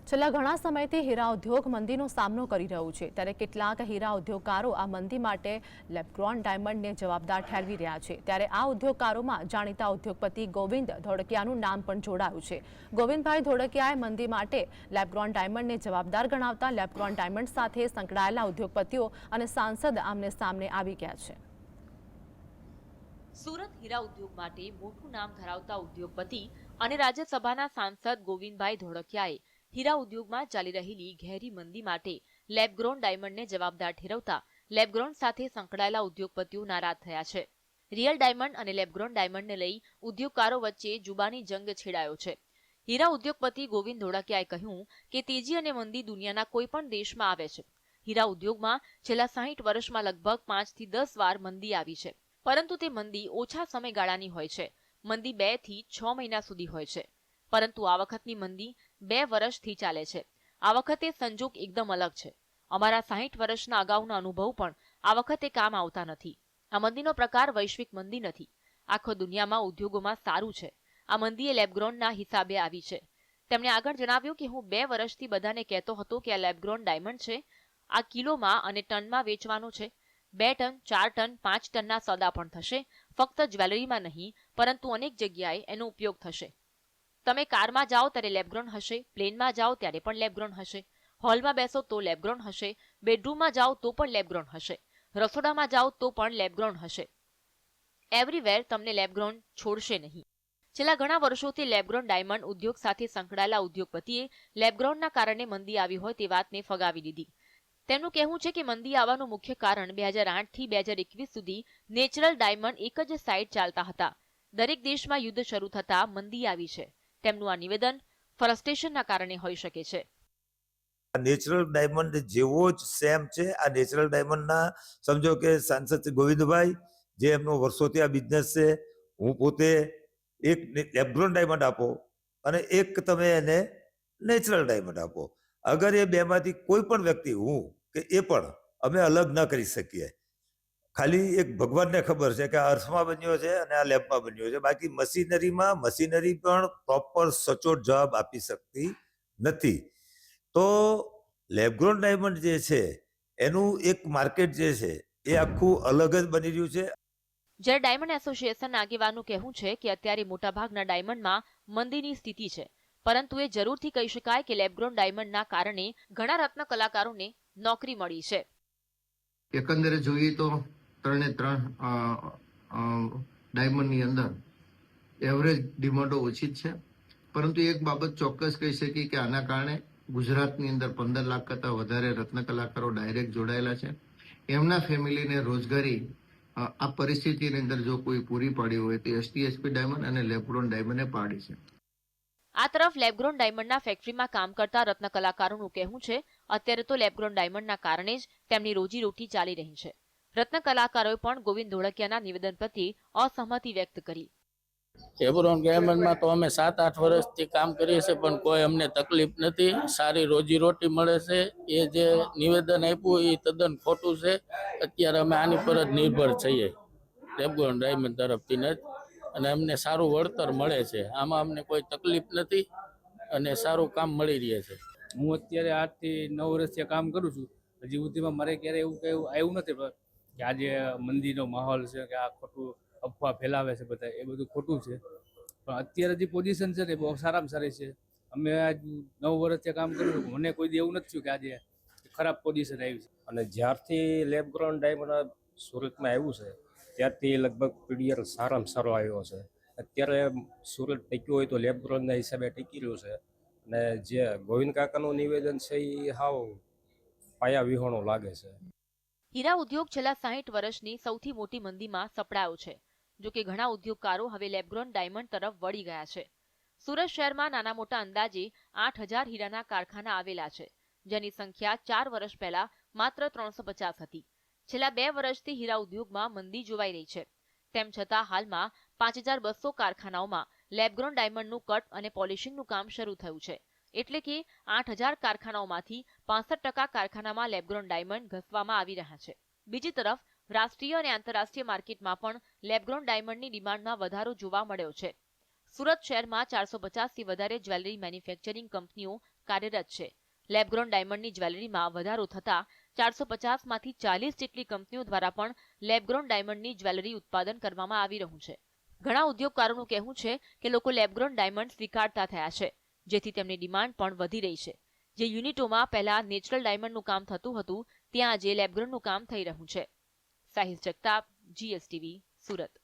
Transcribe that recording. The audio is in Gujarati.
છેલ્લા ઘણા સમયથી હીરા ઉદ્યોગ મંદીનો સામનો કરી રહ્યું છે, ત્યારે કેટલાક હીરા ઉદ્યોગકારો આ મંદી માટે લેબગ્રોન ડાયમંડને જવાબદાર ઠેરવી રહ્યા છે। ત્યારે આ ઉદ્યોગકારોમાં જાણીતા ઉદ્યોગપતિ ગોવિંદ ધોળકિયાનું નામ પણ જોડાયું છે। ગોવિંદભાઈ ધોળકિયાએ મંદી માટે લેબગ્રોન ડાયમંડને જવાબદાર ગણાવતા લેબગ્રોન ડાયમંડ સાથે સંકળાયેલા ઉદ્યોગપતિઓ અને સાંસદ આમને સામને આવી ગયા છે। સુરત હીરા ઉદ્યોગ માટે મોટું નામ ધરાવતા ઉદ્યોગપતિ અને રાજ્યસભાના સાંસદ ગોવિંદભાઈ ધોળકિયાએ હીરા ઉદ્યોગમાં ચાલી રહેલી ઘેરી મંદી માટે લેબગ્રોન ડાયમંડને જવાબદાર ઠેરવતા લેબગ્રોન સાથે સંકળાયેલા ઉદ્યોગપતિઓ નારાજ થયા છે। રિયલ ડાયમંડ અને લેબગ્રોન ડાયમંડને લઈ ઉદ્યોગકારો વચ્ચે જુબાની જંગ છેડાયો છે। હીરા ઉદ્યોગપતિ ગોવિંદ ધોળકિયાએ કહ્યું કે તેજી અને મંદી દુનિયાના કોઈ પણ દેશમાં આવે છે। હીરા ઉદ્યોગમાં છેલ્લા 60 વર્ષમાં લગભગ 5 થી 10 વાર મંદી આવી છે, પરંતુ તે મંદી ઓછા સમયગાળાની હોય છે। મંદી 2 થી 6 મહિના સુધી હોય છે, પરંતુ આ વખતની મંદી 2 વર્ષથી ચાલે છે। આ વખતે સંજોગ એકદમ અલગ છે। અમારા 60 વર્ષના અગાઉના અનુભવ પણ આ વખતે કામ આવતા નથી। આ મંદીનો પ્રકાર વૈશ્વિક મંદી નથી, આખો દુનિયામાં ઉદ્યોગોમાં સારું છે। આ મંદીએ લેબગ્રોનના હિસાબે આવી છે। તેમણે આગળ જણાવ્યું કે હું 2 વર્ષથી બધાને કહેતો હતો કે આ લેબગ્રોન ડાયમંડ છે, આ કિલોમાં અને ટનમાં વેચવાનો છે। 2 ટન, 4 ટન, 5 ટનના સોદા પણ થશે। ફક્ત જ્વેલરીમાં નહીં, પરંતુ અનેક જગ્યાએ એનો ઉપયોગ થશે। તમે કારમાં જાઓ ત્યારે લેબગ્રોન હશે, પ્લેનમાં જાઓ ત્યારે પણ લેબગ્રોન હશે, હોલમાં બેસો તો લેબગ્રોન હશે, બેડરૂમમાં જાઓ તો પણ લેબગ્રોન હશે, રસોડામાં જાઓ તો પણ લેબગ્રોન હશે। એવરીવેર તમને લેબગ્રોન છોડશે નહીં। છેલ્લા ઘણા વર્ષોથી લેબગ્રોન ડાયમંડ ઉદ્યોગ સાથે સંકળાયેલા ઉદ્યોગપતિએ લેબગ્રોનના કારણે મંદી આવી હોય તે વાતને ફગાવી દીધી। તેમનું કહેવું છે કે મંદી આવવાનું મુખ્ય કારણ 2008 થી 2021 સુધી નેચરલ ડાયમંડ એક જ સાઇડ ચાલતા હતા। દરેક દેશમાં યુદ્ધ શરૂ થતા મંદી આવી છે। તેમનું આ નિવેદન ફ્રસ્ટ્રેશનના કારણે હોઈ શકે છે। નેચરલ ડાયમંડ જેવો જ સેમ છે। આ નેચરલ ડાયમંડના સમજો કે સાંસદ ગોવિંદભાઈ, જે એમનો વર્ષોથી આ બિઝનેસ છે, હું પોતે એક લેબગ્રોન ડાયમંડ આપો અને એક તમે એને નેચરલ ડાયમંડ આપો, અગર એ બેમાંથી કોઈ પણ વ્યક્તિ, હું કે એ પણ અમે અલગ ન કરી શકીએ। ખાલી એક ભગવાનને ખબર છે કે આ અર્થમાં બન્યો છે અને આ લેબમાં બન્યો છે, બાકી મશીનરી પણ પ્રોપર સચોટ જવાબ આપી શકતી નથી। તો લેબગ્રોન ડાયમંડ જે છે એનું એક માર્કેટ જે છે એ આખું અલગ જ બની રહ્યું છે। જ્યારે ડાયમંડ એસોસિએશનના આગેવાનનું કહેવું છે કે અત્યારે મોટાભાગના ડાયમંડમાં મંદીની સ્થિતિ છે, પરંતુ એ જરૂરથી કહી શકાય કે લેબગ્રોન ડાયમંડના કારણે ઘણા રત્ન કલાકારોને નોકરી મળી છે। એકંદરે જોઈએ તો 3 ડાયમંડની અંદર એવરેજ ડિમાન્ડો ઓછી જ છે, પરંતુ એક બાબત ચોક્કસ કહી શકીએ કે આના કારણે ગુજરાતની અંદર 15 લાખ કરતાં વધારે રત્ન કલાકારો ડાયરેક્ટ જોડાયેલા છે। એમના ફેમિલીને રોજગારી આ પરિસ્થિતિની અંદર જો કોઈ પૂરી પાડી હોય તો એસટીએસપી ડાયમંડ અને લેબગ્રોન ડાયમંડે પાડી છે। આ તરફ લેબગ્રોન ડાયમંડના ફેક્ટરીમાં કામ કરતા રત્ન કલાકારોનું કહેવું છે અત્યારે તો લેબગ્રોન ડાયમંડના કારણે જ તેમની રોજીરોટી ચાલી રહી છે। રત્ન કલાકારોએ પણ ગોવિંદ ધોળકિયાના નિવેદન પ્રત્યે અસહમતિ વ્યક્ત કરી। લેબગ્રોન ડાયમંડમાં તો અમે 7-8 વર્ષથી કામ કરીએ છીએ, પણ કોઈ અમને તકલીફ નથી, સારી રોજીરોટી મળે છે। એ જે નિવેદન આપ્યું એ તદ્દન ખોટું છે। અત્યારે અમે આની પર જ નિર્ભર છીએ, લેબગ્રોન ડાયમંડ તરફથી જ, અને અમને સારું વળતર મળે છે। આમાં અમને કોઈ તકલીફ નથી અને સારું કામ મળી રહે છે। હું અત્યારે 8 થી 9 વર્ષથી કામ કરું છું, હજી સુધીમાં મારે ક્યારે એવું કઈ આવ્યું નથી કે આજે મંદીનો માહોલ છે કે આ ખોટું અફવા ફેલાવે છે બધા, એ બધું ખોટું છે। પણ અત્યારે જે પોઝિશન છે ને એ બહુ સારામાં સારી છે। અમે આજ 9 વર્ષથી કામ કર્યું છું, મને કોઈ દી એવું નથી થયું કે આજે ખરાબ પોઝિશન આવી છે। અને જ્યારથી લેબગ્રોન ડાયમંડ સુરતમાં આવ્યું છે ત્યારથી લગભગ પીડીઆર સારામાં સારો આવ્યો છે। અત્યારે સુરત ટક્યું હોય તો લેબગ્રોનના હિસાબે ટકી રહ્યું છે, અને જે ગોવિંદ કાકાનું નિવેદન છે એ હાવ પાયા વિહોણું લાગે છે। હીરા ઉદ્યોગ છેલ્લા 60 વર્ષની સૌથી મોટી મંદીમાં સપડાયો છે। જો કે ઘણા ઉદ્યોગકારો હવે લેબગ્રોન ડાયમંડ તરફ વળી ગયા છે। સુરત શહેરમાં નાના મોટા અંદાજે 8000 હીરાના કારખાના આવેલા છે, જેની સંખ્યા 4 વર્ષ પહેલા માત્ર 350 હતી। છેલ્લા 2 વર્ષથી હીરા ઉદ્યોગમાં મંદી જોવાઈ રહી છે। તેમ છતાં હાલમાં 5200 કારખાનાઓમાં લેબગ્રોન ડાયમંડનું કટ અને પોલિશિંગનું કામ શરૂ થયું છે। એટલે કે 8000 કારખાનાઓમાંથી 65% કારખાનામાં લેબગ્રોન ડાયમંડ ઘસવામાં આવી રહ્યા છે। બીજી તરફ રાષ્ટ્રીય અને આંતરરાષ્ટ્રીય માર્કેટમાં પણ લેબગ્રોન ડાયમંડની ડિમાન્ડમાં વધારો જોવા મળ્યો છે। સુરત શહેરમાં 450થી વધારે જ્વેલરી મેન્યુફેક્ચરિંગ કંપનીઓ કાર્યરત છે. લેબગ્રોન ડાયમંડની જ્વેલરીમાં વધારો થતા 450માંથી 40 જેટલી કંપનીઓ દ્વારા પણ લેબગ્રોન ડાયમંડની જ્વેલરી ઉત્પાદન કરવામાં આવી રહ્યું છે. ઘણા ઉદ્યોગકારોનું કહેવું છે કે લોકો લેબગ્રોન ડાયમંડ સ્વીકારતા થયા છે, જેથી તેમની ડિમાન્ડ પણ વધી રહી છે. જે યુનિટોમાં પહેલા નેચરલ ડાયમંડનું કામ થતું હતું, ત્યાં આજે લેબગ્રોનનું કામ થઈ રહ્યું છે. સાહિલ જગતાપ, GSTV, સુરત.